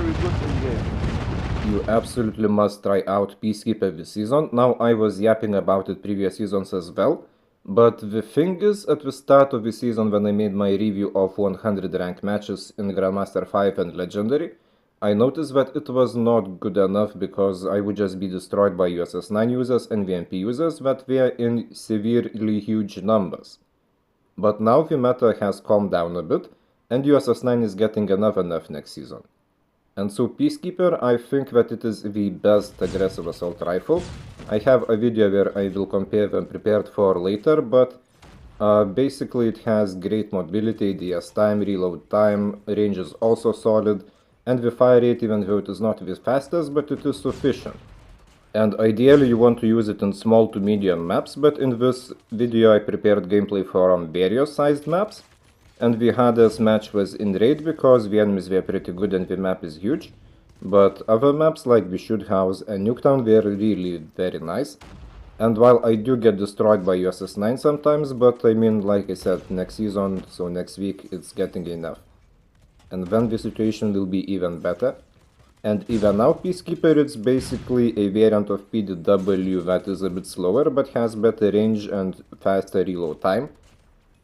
very good in game. You absolutely must try out Peacekeeper this season. Now I was yapping about it previous seasons as well, but the thing is, at the start of the season when I made my review of 100 ranked matches in Grandmaster 5 and Legendary, I noticed that it was not good enough because I would just be destroyed by USS9 users and VMP users that were in severely huge numbers. But now the meta has calmed down a bit, and USS9 is getting another nerf next season. And so Peacekeeper, I think that it is the best aggressive assault rifle. I have a video where I will compare them prepared for later, but basically it has great mobility, DS time, reload time, range is also solid, and the fire rate, even though it is not the fastest, but it is sufficient. And ideally you want to use it in small to medium maps, but in this video I prepared gameplay for various sized maps. And the hardest match was in raid because the enemies were pretty good and the map is huge. But other maps like the Shoot House and Nuketown were really very nice. And while I do get destroyed by USS9 sometimes, but I mean, like I said, next season, so next week, it's getting enough. And then the situation will be even better. And even now Peacekeeper, it's basically a variant of PDW that is a bit slower but has better range and faster reload time.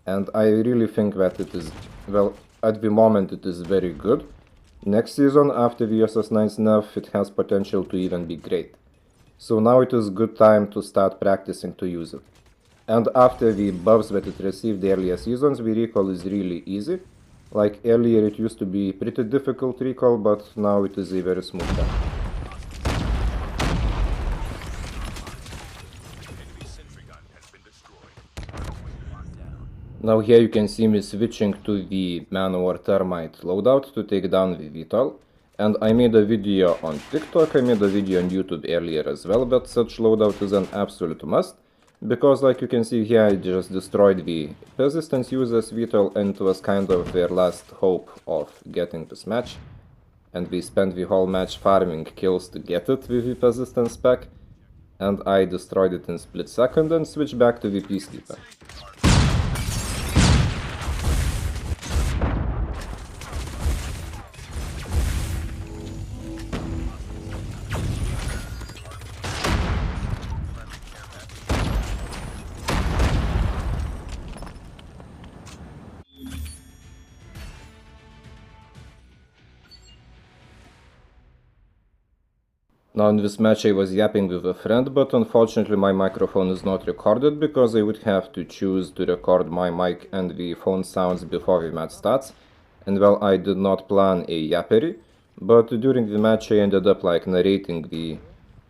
And I really think that it is, well, at the moment it is very good. Next season, after the USS9's nerf, it has potential to even be great. So now it is good time to start practicing to use it. And after the buffs that it received the earlier seasons, the recall is really easy. Like earlier it used to be pretty difficult recall, but now it is a very smooth one. Now here you can see me switching to the Man-O-War Termite loadout to take down the VTOL. And I made a video on TikTok, I made a video on YouTube earlier as well, but such loadout is an absolute must. Because like you can see here, I just destroyed the Persistence users VTOL and it was kind of their last hope of getting this match. And we spent the whole match farming kills to get it with the Persistence pack. And I destroyed it in split second and switched back to the Peacekeeper. Now in this match I was yapping with a friend, but unfortunately my microphone is not recorded because I would have to choose to record my mic and the phone sounds before the match starts. And well, I did not plan a yappery, but during the match I ended up like narrating the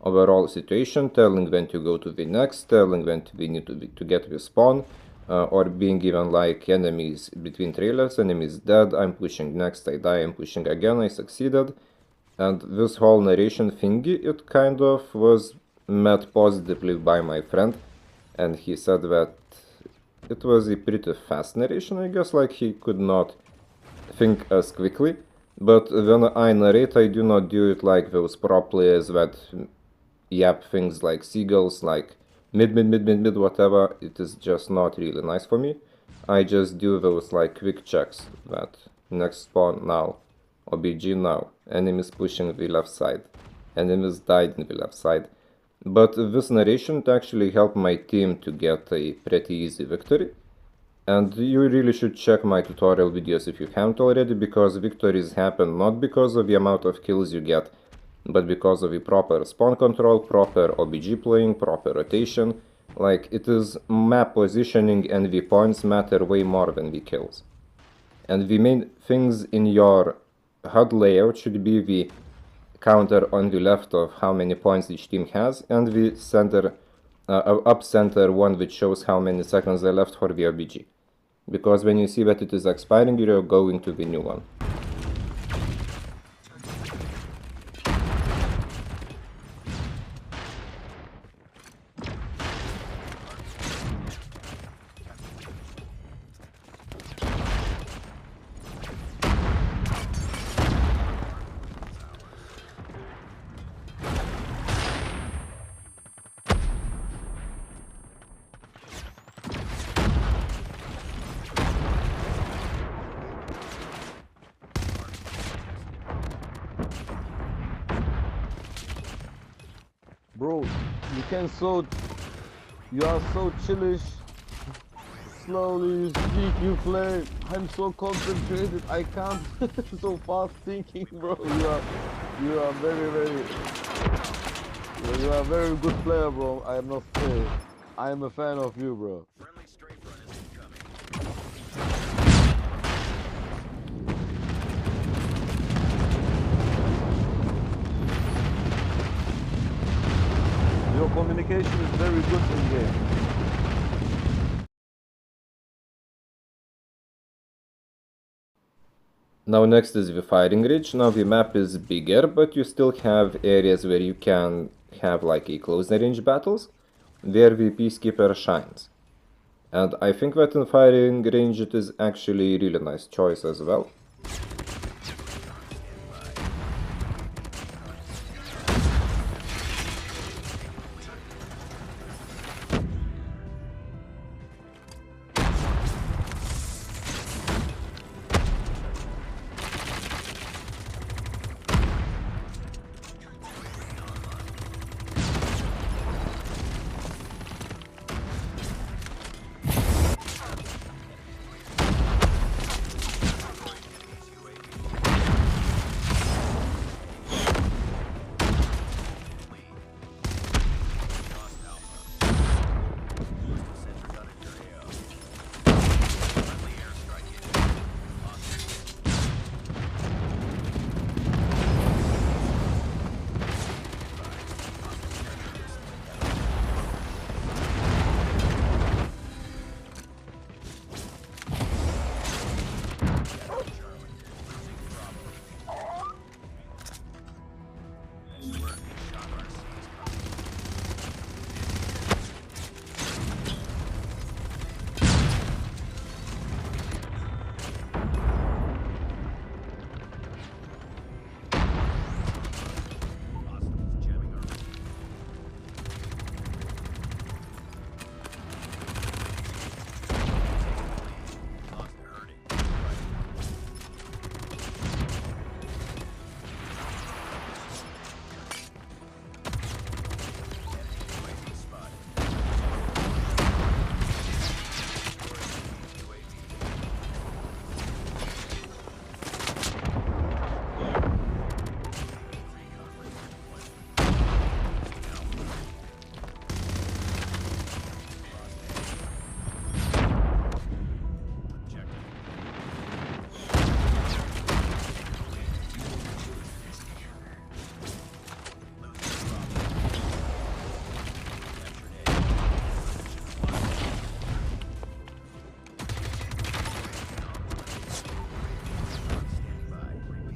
overall situation, telling when to go to the next, telling when we need to get the spawn, or being given like enemies between trailers, enemies dead, I'm pushing next, I die, I'm pushing again, I succeeded. And this whole narration thingy, it kind of was met positively by my friend, and he said that it was a pretty fast narration, I guess, like he could not think as quickly. But when I narrate, I do not do it like those pro players that yap things like seagulls, like mid, whatever. It is just not really nice for me. I just do those like quick checks that next spawn now. OBG now, enemies pushing the left side, enemies died in the left side. But this narration actually helped my team to get a pretty easy victory. And you really should check my tutorial videos if you haven't already, because victories happen not because of the amount of kills you get, but because of the proper spawn control, proper OBG playing, proper rotation. Like, it is map positioning and the points matter way more than the kills. And the main things in your HUD layout should be the counter on the left of how many points each team has, and the center, up center one which shows how many seconds are left for the OBG. Because when you see that it is expiring, you're going to the new one. Bro, you are so chillish. Slowly you speak, you play. I'm so concentrated, I can't. So fast thinking, bro. You are you are a very good player, bro. I must say, I am a fan of you, bro. Your communication is very good in game. Now next is the firing range. Now the map is bigger, but you still have areas where you can have like a closer range battles, where the Peacekeeper shines. And I think that in firing range it is actually a really nice choice as well.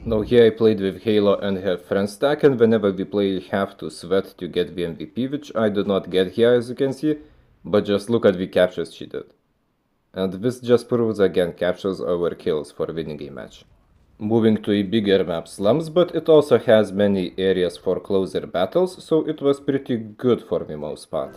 Now here I played with Halo and her friend stack, and whenever we play you have to sweat to get the MVP, which I did not get here as you can see, but just look at the captures she did. And this just proves again captures over kills for winning a match. Moving to a bigger map slums, but it also has many areas for closer battles, so it was pretty good for the most part.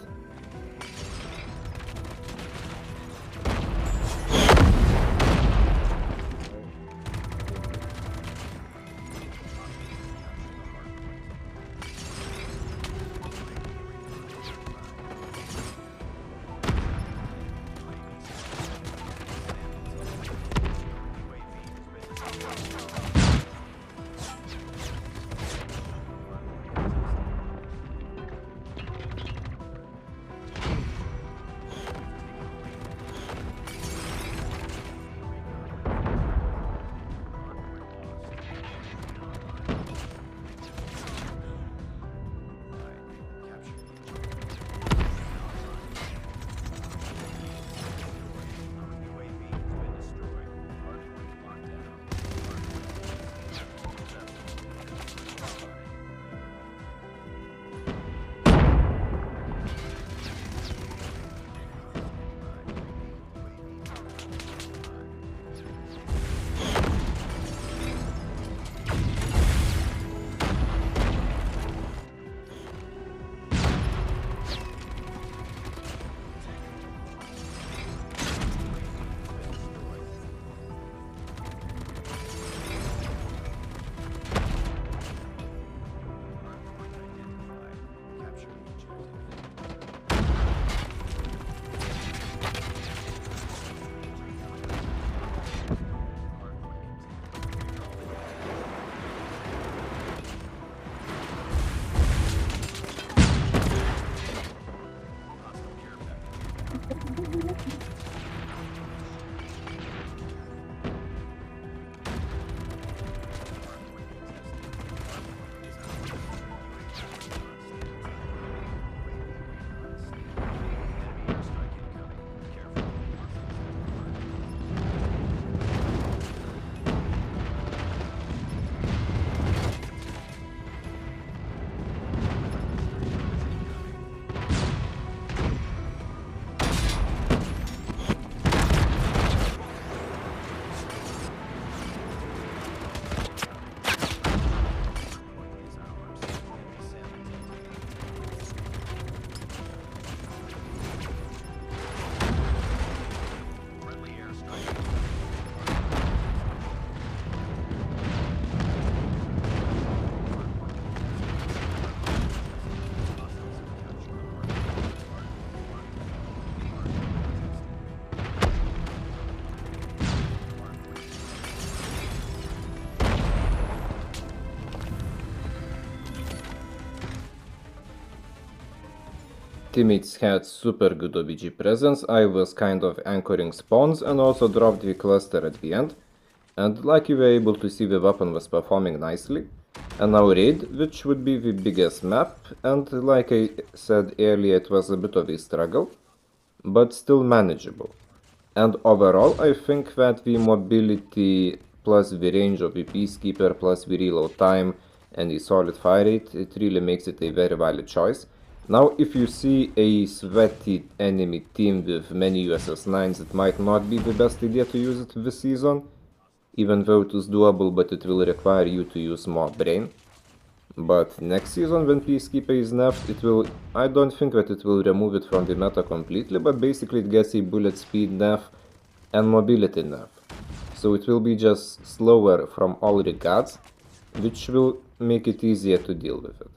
teammates had super good OBG presence, I was kind of anchoring spawns and also dropped the cluster at the end. And like you were able to see, the weapon was performing nicely. And now raid, which would be the biggest map, and like I said earlier, it was a bit of a struggle, but still manageable. And overall, I think that the mobility plus the range of the Peacekeeper plus the reload time and the solid fire rate, it really makes it a very valid choice. Now, if you see a sweaty enemy team with many USS-9s, it might not be the best idea to use it this season, even though it is doable, but it will require you to use more brain. But next season, when Peacekeeper is nerfed, I don't think that it will remove it from the meta completely, but basically it gets a bullet speed nerf and mobility nerf. So it will be just slower from all regards, which will make it easier to deal with it.